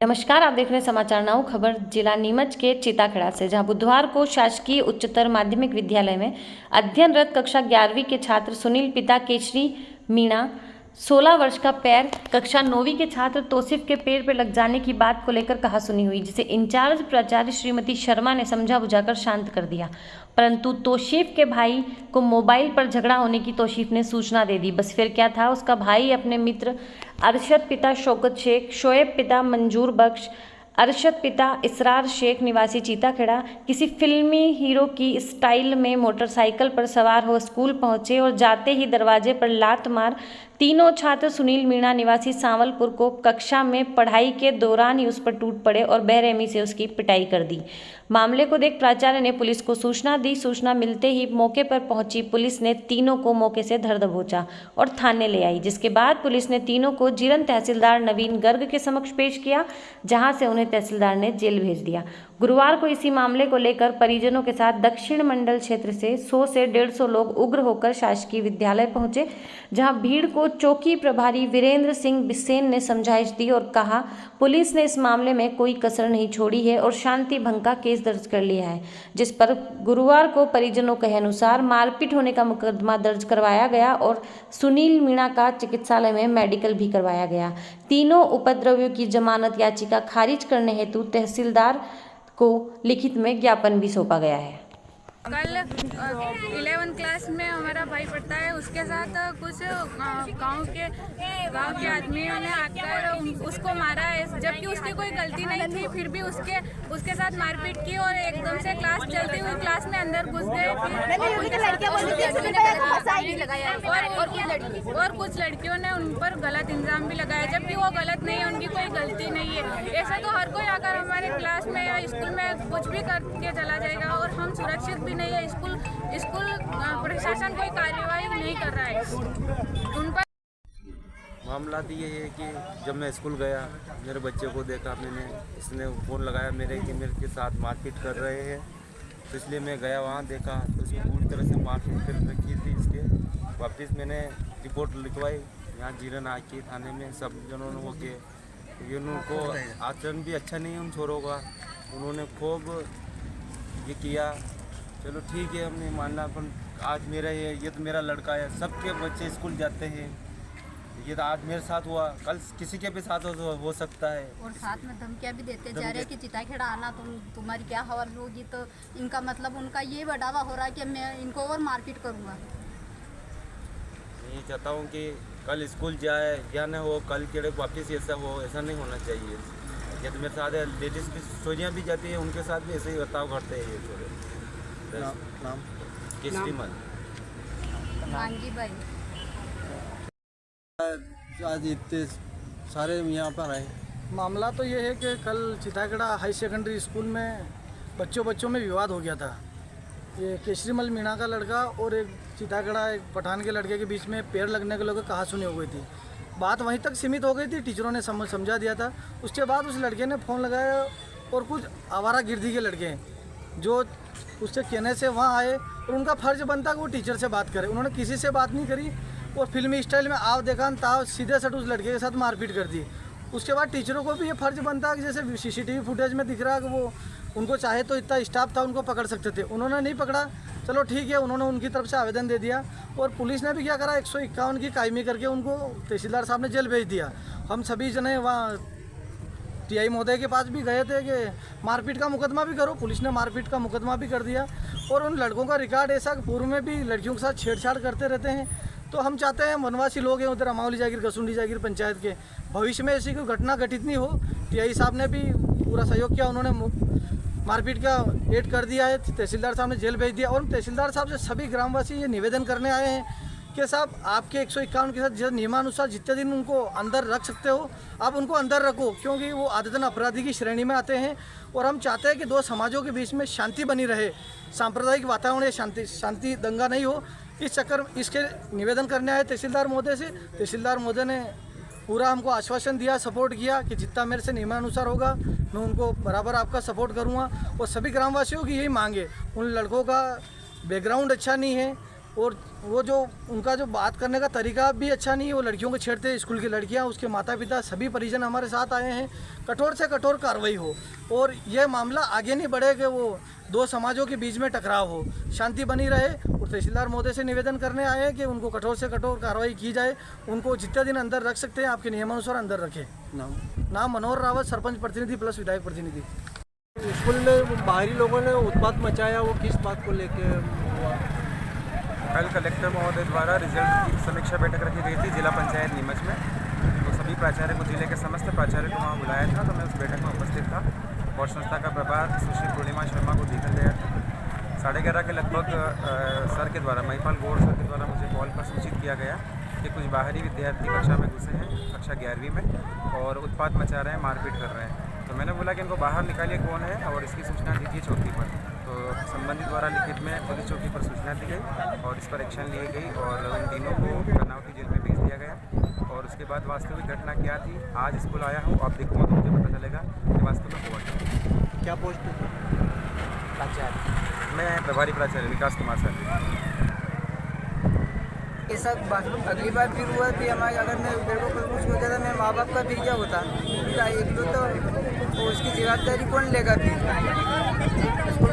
नमस्कार, आप देख रहे हैं समाचार नाउ। खबर जिला नीमच के चिताखेड़ा से, जहां बुधवार को शासकीय उच्चतर माध्यमिक विद्यालय में अध्ययनरत कक्षा 11वीं के छात्र सुनील पिता केशरी मीणा 16 वर्ष का पैर कक्षा 9वीं के छात्र तौसीफ के पैर पर लग जाने की बात को लेकर कहासुनी हुई, जिसे इंचार्ज प्राचार्य श्रीमती शर्मा ने समझा बुझाकर शांत कर दिया। परंतु तौसीफ के भाई को मोबाइल पर झगड़ा होने की तौसीफ ने सूचना दे दी। बस फिर क्या था, उसका भाई अपने मित्र अरशद पिता शौकत शेख, शोएब पिता मंजूर बख्श, अरशद पिता इसरार शेख निवासी चीताखेड़ा किसी फिल्मी हीरो की स्टाइल में मोटरसाइकिल पर सवार हो स्कूल पहुंचे और जाते ही दरवाजे पर लात मार तीनों छात्र सुनील मीणा निवासी सांवलपुर को कक्षा में पढ़ाई के दौरान ही उस पर टूट पड़े और बेरहमी से उसकी पिटाई कर दी। मामले को देख प्राचार्य ने पुलिस को सूचना दी। सूचना मिलते ही मौके पर पहुंची पुलिस ने तीनों को मौके से धर दबोचा और थाने ले आई, जिसके बाद पुलिस ने तीनों को जीरन तहसीलदार नवीन गर्ग के समक्ष पेश किया, जहां से उन्हें तहसीलदार ने जेल भेज दिया। गुरुवार को इसी मामले को लेकर परिजनों के साथ दक्षिण मंडल क्षेत्र से 100 से 150 लोग उग्र होकर शासकीय विद्यालय पहुंचे, जहां भीड़ को चौकी प्रभारी वीरेंद्र सिंह बिसेन ने समझाइश दी और कहा पुलिस ने इस मामले में कोई कसर नहीं छोड़ी है और शांति भंग का केस दर्ज कर लिया है, जिस पर गुरुवार को परिजनों के अनुसार मारपीट होने का मुकदमा दर्ज करवाया गया और सुनील मीणा का चिकित्सालय में मेडिकल भी करवाया गया। तीनों उपद्रवियों की जमानत याचिका खारिज करने हेतु तहसीलदार को लिखित में ज्ञापन भी सौंपा गया है। कल 11th क्लास में हमारा भाई पढ़ता है, उसके साथ कुछ गांव के आदमियों ने आकर उसको मारा है, जबकि उसकी कोई गलती नहीं थी। फिर भी उसके साथ मारपीट की और एकदम से क्लास चलती हुई क्लास में अंदर घुस गए। और कुछ लड़कियों ने उन पर गलत इल्जाम भी लगाया, जबकि वो गलत नहीं है, उनकी कोई गलती नहीं है। ऐसा तो हर कोई आकर हमारे क्लास में या स्कूल में कुछ भी करके चला जाएगा और हम सुरक्षित भी नहीं है। स्कूल प्रशासन कोई कार्रवाई नहीं कर रहा है उन पर। मामला तो ये है कि जब मैं स्कूल गया, मेरे बच्चे को देखा मैंने, इसने फ़ोन लगाया मेरे कि मेरे के साथ मारपीट कर रहे हैं, तो इसलिए मैं गया वहाँ देखा तो उसमें पूरी तरह से मारपीट कर रखी थी। इसके वापस मैंने रिपोर्ट लिखवाई यहाँ जीरन आके थाने में, सब जनों ने वो किए, क्योंकि उनको आचरण भी अच्छा नहीं है उन छोरों का। उन्होंने खूब ये किया, चलो ठीक है हमने मानना, पर आज मेरा ये तो मेरा लड़का है, सबके बच्चे स्कूल जाते हैं, ये तो आज मेरे साथ हुआ, कल किसी के भी साथ हो सकता है। और साथ में धमकियां भी देते जा रहे हैं कि चिताखेड़ा आना तुम्हारी क्या खबर होगी, तो इनका मतलब उनका ये बढ़ावा हो रहा है कि मैं इनको और मारपीट करूँगा। ये चाहता हूँ कि कल स्कूल जाए या न हो, कल के वापस ऐसा हो, ऐसा नहीं होना चाहिए। ये तो मेरे साथ लेडीज़ की सोनिया भी जाती है, उनके साथ भी ऐसे ही बर्ताव करते हैं ये थोड़े। नाम केसरीमल मांगी भाई। आज इतने सारे यहाँ पर आए। मामला तो ये है कि कल चिताखेड़ा हाई सेकेंडरी स्कूल में बच्चों में विवाद हो गया था। ये केशरीमल मीणा का लड़का और एक चिताखेड़ा एक पठान के लड़के के बीच में पैर लगने के लोग कहासुनी हो गई थी। बात वहीं तक सीमित हो गई थी, टीचरों ने समझा दिया था। उसके बाद उस लड़के ने फ़ोन लगाया और कुछ आवारागर्दी के लड़के जो उसके कहने से वहाँ आए और उनका फ़र्ज बनता कि वो टीचर से बात करे। उन्होंने किसी से बात नहीं करी और फिल्मी स्टाइल में आव देखा ताव सीधे सट उस लड़के के साथ मारपीट कर दी। उसके बाद टीचरों को भी ये फ़र्ज बनता है कि जैसे CCTV फुटेज में दिख रहा है कि वो उनको चाहे तो इतना स्टाफ था उनको पकड़ सकते थे, उन्होंने नहीं पकड़ा। चलो ठीक है, उन्होंने उनकी तरफ से आवेदन दे दिया और पुलिस ने भी क्या करा 151 की कायमी करके उनको तहसीलदार साहब ने जेल भेज दिया। हम सभी जने वहाँ TI महोदय के पास भी गए थे कि मारपीट का मुकदमा भी करो, पुलिस ने मारपीट का मुकदमा भी कर दिया। और उन लड़कों का रिकॉर्ड ऐसा पूर्व में भी लड़कियों के साथ छेड़छाड़ करते रहते हैं। तो हम चाहते हैं वनवासी लोग हैं उधर अमावली जागीर गसुंडी जागीर पंचायत के, भविष्य में ऐसी कोई घटना घटित नहीं हो। TI साहब ने भी पूरा सहयोग किया, उन्होंने मारपीट का एड कर दिया है, तहसीलदार साहब ने जेल भेज दिया। और तहसीलदार साहब से सभी ग्रामवासी ये निवेदन करने आए हैं कि साहब आपके 151 के साथ जो नियमानुसार जितने दिन उनको अंदर रख सकते हो आप उनको अंदर रखो, क्योंकि वो आदतन अपराधी की श्रेणी में आते हैं। और हम चाहते हैं कि दो समाजों के बीच में शांति बनी रहे, सांप्रदायिक वातावरण या शांति दंगा नहीं हो। इस चक्कर इसके निवेदन करने आए तहसीलदार महोदय से। तहसीलदार महोदय ने पूरा हमको आश्वासन दिया, सपोर्ट किया कि जितना मेरे से नियमानुसार होगा मैं उनको बराबर आपका सपोर्ट करूँगा। और सभी ग्रामवासियों की यही मांग है, उन लड़कों का बैकग्राउंड अच्छा नहीं है और वो जो उनका जो बात करने का तरीका भी अच्छा नहीं है। वो लड़कियों को छेड़ते हैं, स्कूल की लड़कियां, उसके माता पिता सभी परिजन हमारे साथ आए हैं। कठोर से कठोर कार्रवाई हो और यह मामला आगे नहीं बढ़े कि वो दो समाजों के बीच में टकराव हो, शांति बनी रहे। और तहसीलदार महोदय से निवेदन करने आए हैं कि उनको कठोर से कठोर कार्रवाई की जाए। उनको जितने दिन अंदर रख सकते हैं आपके नियमानुसार अंदर रखें। नाम मनोहर रावत, सरपंच प्रतिनिधि प्लस विधायक प्रतिनिधि। स्कूल में बाहरी लोगों ने उत्पात मचाया, वो किस बात को लेके हुआ? कल कलेक्टर महोदय द्वारा रिजल्ट की समीक्षा बैठक रखी गई थी जिला पंचायत नीमच में। तो सभी प्राचार्य को, जिले के समस्त प्राचार्य को वहाँ बुलाया था। तो मैं उस बैठक में उपस्थित था और संस्था का प्रभार सुश्री पूर्णिमा शर्मा को दिया गया था। 11:30 के लगभग सर के द्वारा, महिपाल गौड़ सर के द्वारा मुझे कॉल पर सूचित किया गया कि कुछ बाहरी विद्यार्थी कक्षा में घुसे हैं, कक्षा 11वीं में, और उत्पात मचा रहे हैं, मारपीट कर रहे हैं। तो मैंने बोला कि इनको बाहर निकालिए, कौन है, और इसकी सूचना दीजिए चौकी पर। तो संबंधित द्वारा लिखित में पुलिस चौकी पर सूचना दी गई और इस पर एक्शन लिए गई और उन तीनों को कर्नावती जेल में भेज दिया गया। और उसके बाद वास्तविक घटना क्या थी, आज स्कूल आया हूँ, आप देखूँगा तो मुझे पता चलेगा कि वास्तव में हुआ क्या। क्या पोस्ट है? प्राचार्य, मैं प्रभारी प्राचार्य विकास कुमार सर। ये सब अगली बार फिर हुआ कि हमारे अगर मेरे को कुछ हो जाता, मेरे माँ बाप का फिर क्या होता? एक तो उसकी जवाबदारी कौन लेगा? फिर स्कूल